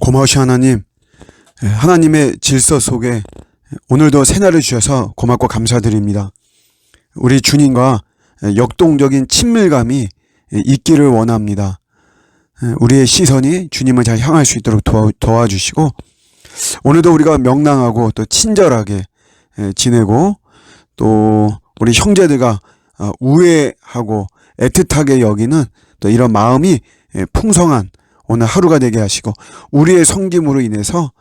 고마우신 하나님, 하나님의 질서 속에 오늘도 새날을 주셔서 고맙고 감사드립니다. 우리 주님과 역동적인 친밀감이 있기를 원합니다. 우리의 시선이 주님을 잘 향할 수 있도록 도와주시고, 오늘도 우리가 명랑하고 또 친절하게 지내고, 또 우리 형제들과 우애하고 애틋하게 여기는 또 이런 마음이 풍성한 오늘 하루가 되게 하시고, 우리의 섬김으로 인해서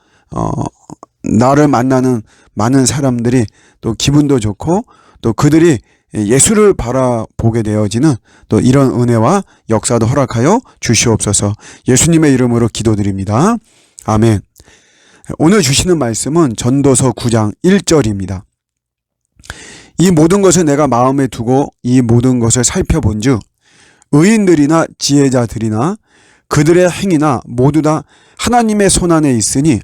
나를 만나는 많은 사람들이 또 기분도 좋고, 또 그들이 예수를 바라보게 되어지는 또 이런 은혜와 역사도 허락하여 주시옵소서. 예수님의 이름으로 기도드립니다. 아멘. 오늘 주시는 말씀은 전도서 9장 1절입니다. 이 모든 것을 내가 마음에 두고 이 모든 것을 살펴본즉 의인들이나 지혜자들이나 그들의 행위나 모두 다 하나님의 손안에 있으니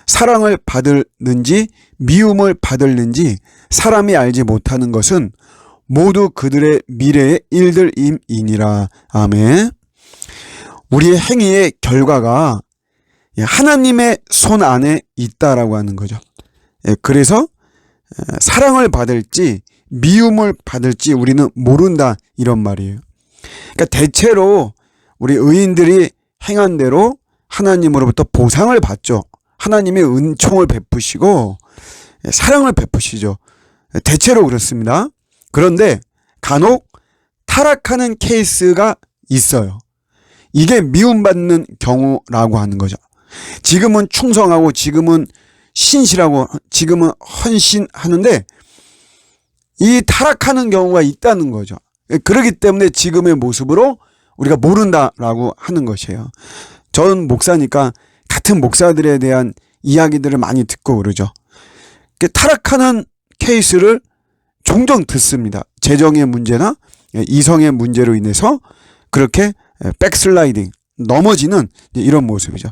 사랑을 받을는지 미움을 받을는지 사람이 알지 못하는 것은 모두 그들의 미래의 일들임이니라. 아멘. 우리의 행위의 결과가 하나님의 손 안에 있다라고 하는 거죠. 그래서 사랑을 받을지 미움을 받을지 우리는 모른다, 이런 말이에요. 그러니까 대체로 우리 의인들이 행한 대로 하나님으로부터 보상을 받죠. 하나님의 은총을 베푸시고 사랑을 베푸시죠. 대체로 그렇습니다. 그런데 간혹 타락하는 케이스가 있어요. 이게 미움받는 경우라고 하는 거죠. 지금은 충성하고 지금은 신실하고 지금은 헌신하는데 이 타락하는 경우가 있다는 거죠. 그렇기 때문에 지금의 모습으로 우리가 모른다라고 하는 것이에요. 전 목사니까 같은 목사들에 대한 이야기들을 많이 듣고 그러죠. 타락하는 케이스를 종종 듣습니다. 재정의 문제나 이성의 문제로 인해서 그렇게 백슬라이딩, 넘어지는 이런 모습이죠.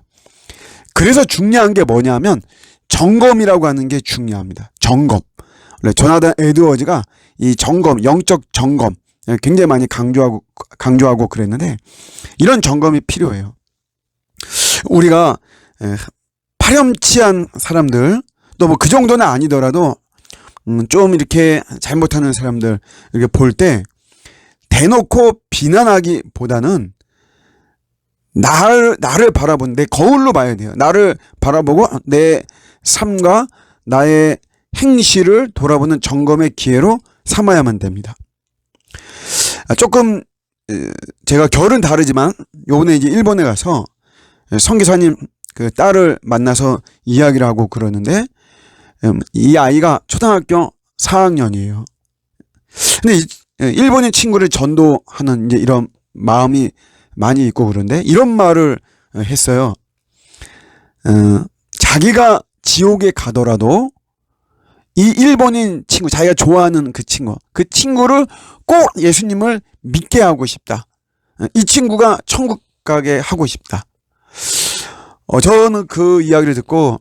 그래서 중요한 게 뭐냐면 점검이라고 하는 게 중요합니다. 점검. 조나단 에드워즈가 이 점검, 영적 점검 굉장히 많이 강조하고 그랬는데, 이런 점검이 필요해요. 우리가 파렴치한 사람들, 또 뭐 그 정도는 아니더라도 좀 이렇게 잘못하는 사람들 이렇게 볼 때 대놓고 비난하기보다는 나를 바라본 내 거울로 봐야 돼요. 나를 바라보고 내 삶과 나의 행실을 돌아보는 점검의 기회로 삼아야만 됩니다. 조금 제가 결은 다르지만 요번에 이제 일본에 가서 선교사님 그 딸을 만나서 이야기를 하고 그러는데, 이 아이가 초등학교 4학년이에요. 근데 일본인 친구를 전도하는 이제 이런 마음이 많이 있고 그런데 이런 말을 했어요. 자기가 지옥에 가더라도 이 일본인 친구, 자기가 좋아하는 그 친구를 꼭 예수님을 믿게 하고 싶다. 이 친구가 천국 가게 하고 싶다. 저는 그 이야기를 듣고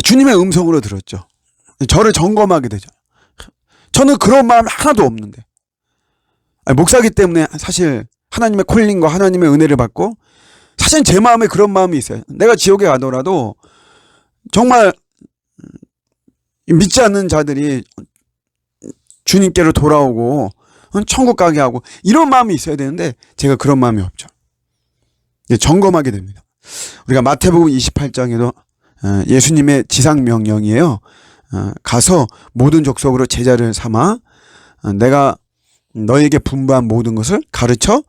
주님의 음성으로 들었죠. 저를 점검하게 되죠. 저는 그런 마음 하나도 없는데, 목사기 때문에 사실 하나님의 콜링과 하나님의 은혜를 받고 사실 제 마음에 그런 마음이 있어요. 내가 지옥에 가더라도 정말 믿지 않는 자들이 주님께로 돌아오고 천국 가게 하고 이런 마음이 있어야 되는데 제가 그런 마음이 없죠. 점검하게 됩니다. 우리가 마태복음 28장에도 예수님의 지상명령이에요. 가서 모든 족속으로 제자를 삼아 내가 너에게 분부한 모든 것을 가르쳐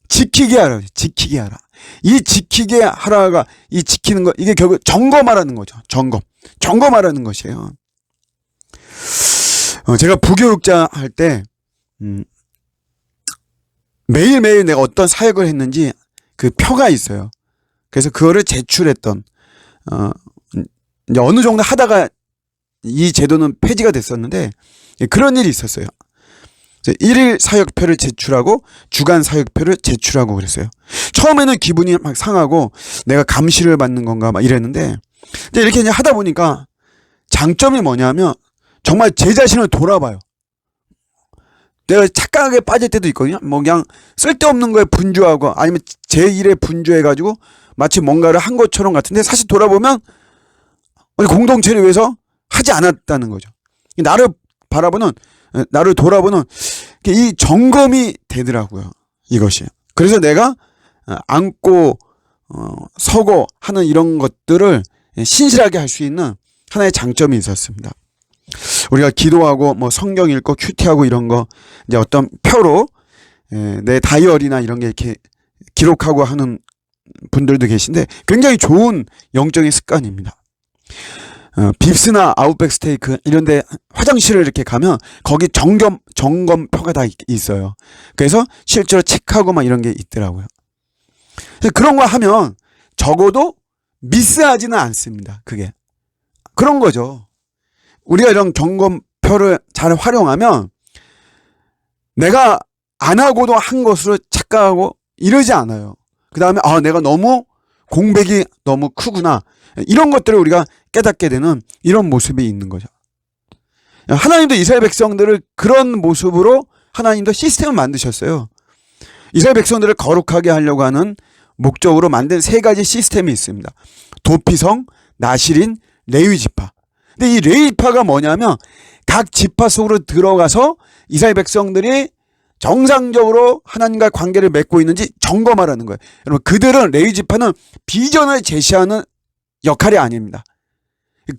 지키게 하라. 지키게 하라. 이 지키게 하라가, 이 지키는 것, 이게 결국 점검하라는 거죠. 점검하라는 것이에요. 제가 부교육자 할 때 매일매일 내가 어떤 사역을 했는지 그 표가 있어요. 그래서 그거를 제출했던, 이제 어느 정도 하다가 이 제도는 폐지가 됐었는데 그런 일이 있었어요. 1일 사역표를 제출하고 주간 사역표를 제출하고 그랬어요. 처음에는 기분이 막 상하고 내가 감시를 받는 건가 막 이랬는데, 이제 이렇게 이제 하다 보니까 장점이 뭐냐면 정말 제 자신을 돌아봐요. 내가 착각에 빠질 때도 있거든요. 뭐 그냥 쓸데없는 거에 분주하고 아니면 제 일에 분주해가지고 마치 뭔가를 한 것처럼 같은데 사실 돌아보면 우리 공동체를 위해서 하지 않았다는 거죠. 나를 돌아보는 이 점검이 되더라고요. 이것이. 그래서 내가 앉고 서고 하는 이런 것들을 신실하게 할 수 있는 하나의 장점이 있었습니다. 우리가 기도하고 뭐 성경 읽고 큐티하고 이런 거 이제 어떤 표로 내 다이어리나 이런 게 이렇게 기록하고 하는 분들도 계신데 굉장히 좋은 영적인 습관입니다. 빕스나 아웃백 스테이크 이런 데 화장실을 이렇게 가면 거기 점검표가 다 있어요. 그래서 실제로 체크하고 막 이런 게 있더라고요. 그런 거 하면 적어도 미스하지는 않습니다. 그게. 그런 거죠. 우리가 이런 점검표를 잘 활용하면 내가 안 하고도 한 것으로 착각하고 이러지 않아요. 그 다음에 내가 너무 공백이 너무 크구나. 이런 것들을 우리가 깨닫게 되는 이런 모습이 있는 거죠. 하나님도 이스라엘 백성들을 그런 모습으로 하나님도 시스템을 만드셨어요. 이스라엘 백성들을 거룩하게 하려고 하는 목적으로 만든 3가지 시스템이 있습니다. 도피성, 나실인, 레위 지파. 근데 이 레위 지파가 뭐냐면 각 지파 속으로 들어가서 이스라엘 백성들이 정상적으로 하나님과 관계를 맺고 있는지 점검하라는 거예요. 여러분, 그들은 레위 지파는 비전을 제시하는 역할이 아닙니다.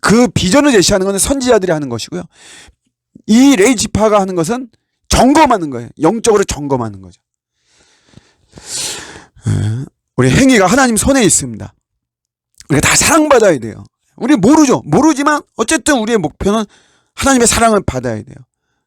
그 비전을 제시하는 것은 선지자들이 하는 것이고요. 이 레위 지파가 하는 것은 점검하는 거예요. 영적으로 점검하는 거죠. 우리 행위가 하나님 손에 있습니다. 우리가 다 사랑받아야 돼요. 우리 모르죠. 모르지만 어쨌든 우리의 목표는 하나님의 사랑을 받아야 돼요.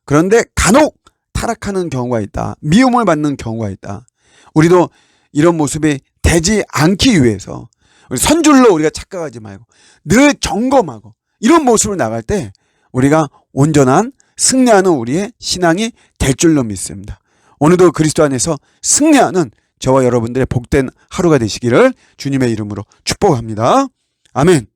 그런데 간혹 타락하는 경우가 있다. 미움을 받는 경우가 있다. 우리도 이런 모습이 되지 않기 위해서 우리 선줄로 우리가 착각하지 말고 늘 점검하고 이런 모습을 나갈 때 우리가 온전한 승리하는 우리의 신앙이 될 줄로 믿습니다. 오늘도 그리스도 안에서 승리하는 저와 여러분들의 복된 하루가 되시기를 주님의 이름으로 축복합니다. 아멘.